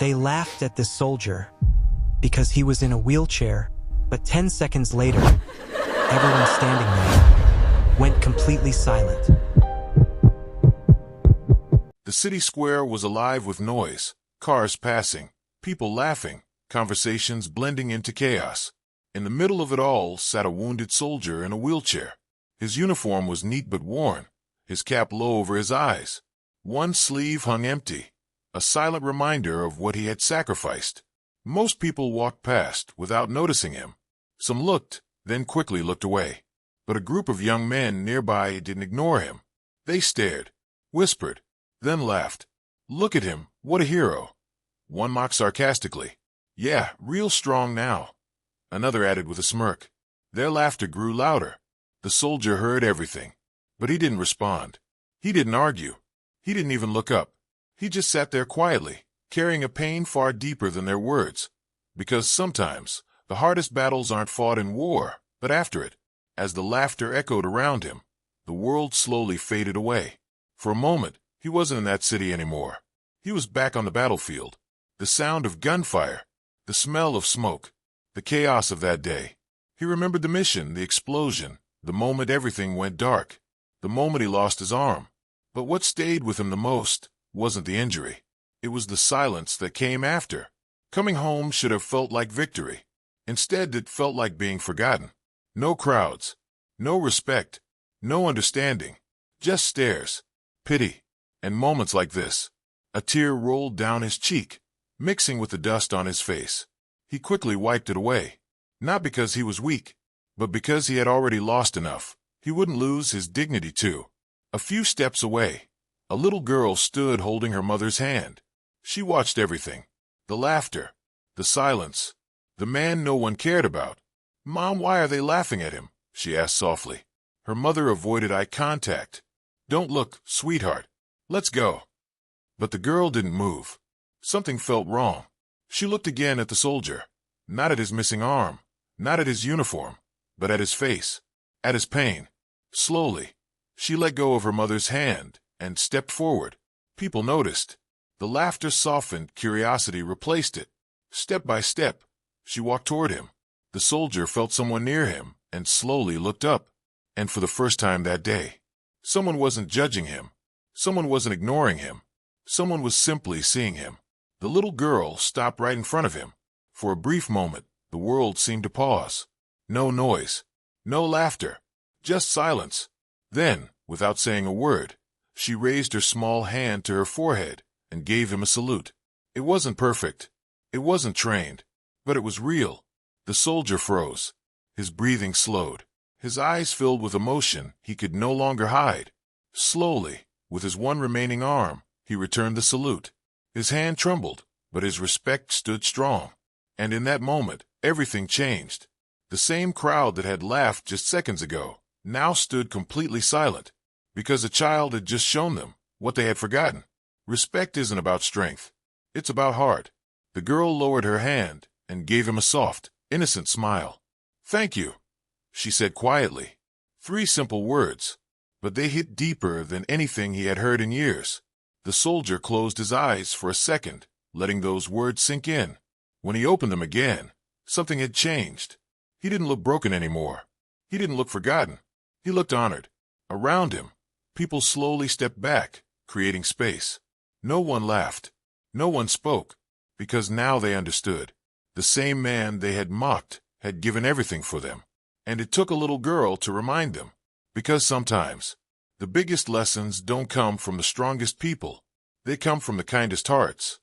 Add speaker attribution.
Speaker 1: They laughed at the soldier because he was in a wheelchair, but 10 seconds later, everyone standing there went completely silent.
Speaker 2: The city square was alive with noise, cars passing, people laughing, conversations blending into chaos. In the middle of it all sat a wounded soldier in a wheelchair. His uniform was neat but worn, his cap low over his eyes. One sleeve hung empty, a silent reminder of what he had sacrificed. Most people walked past without noticing him. Some looked, then quickly looked away. But a group of young men nearby didn't ignore him. They stared, whispered, then laughed. "Look at him, what a hero." One mocked sarcastically. "Yeah, real strong now." Another added with a smirk. Their laughter grew louder. The soldier heard everything, but he didn't respond. He didn't argue. He didn't even look up. He just sat there quietly, carrying a pain far deeper than their words. Because sometimes the hardest battles aren't fought in war, but after it. As the laughter echoed around him, the world slowly faded away. For a moment, he wasn't in that city anymore. He was back on the battlefield. The sound of gunfire, the smell of smoke, the chaos of that day. He remembered the mission, the explosion, the moment everything went dark, the moment he lost his arm. But what stayed with him the most wasn't the injury. It was the silence that came after. Coming home should have felt like victory. Instead, it felt like being forgotten. No crowds, no respect, no understanding, just stares, pity, and moments like this. A tear rolled down his cheek, mixing with the dust on his face. He quickly wiped it away, not because he was weak, but because he had already lost enough. He wouldn't lose his dignity too. A few steps away, a little girl stood holding her mother's hand. She watched everything, the laughter, the silence, the man no one cared about. "Mom, why are they laughing at him?" she asked softly. Her mother avoided eye contact. "Don't look, sweetheart. Let's go." But the girl didn't move. Something felt wrong. She looked again at the soldier, not at his missing arm, not at his uniform, but at his face, at his pain. Slowly, she let go of her mother's hand and stepped forward. People noticed. The laughter softened, curiosity replaced it. Step by step, she walked toward him. The soldier felt someone near him and slowly looked up. And for the first time that day, someone wasn't judging him. Someone wasn't ignoring him. Someone was simply seeing him. The little girl stopped right in front of him. For a brief moment, the world seemed to pause. No noise, no laughter, just silence. Then, without saying a word, she raised her small hand to her forehead and gave him a salute. It wasn't perfect. It wasn't trained, but it was real. The soldier froze. His breathing slowed. His eyes filled with emotion he could no longer hide. Slowly, with his one remaining arm, he returned the salute. His hand trembled, but his respect stood strong. And in that moment, everything changed. The same crowd that had laughed just seconds ago now stood completely silent, because a child had just shown them what they had forgotten. Respect isn't about strength. It's about heart. The girl lowered her hand and gave him a soft, innocent smile. "Thank you," she said quietly. 3 simple words, but they hit deeper than anything he had heard in years. The soldier closed his eyes for a second, letting those words sink in. When he opened them again, something had changed. He didn't look broken anymore. He didn't look forgotten. He looked honored. Around him, people slowly stepped back, creating space. No one laughed. No one spoke, because now they understood. The same man they had mocked had given everything for them. And it took a little girl to remind them, because sometimes the biggest lessons don't come from the strongest people. They come from the kindest hearts.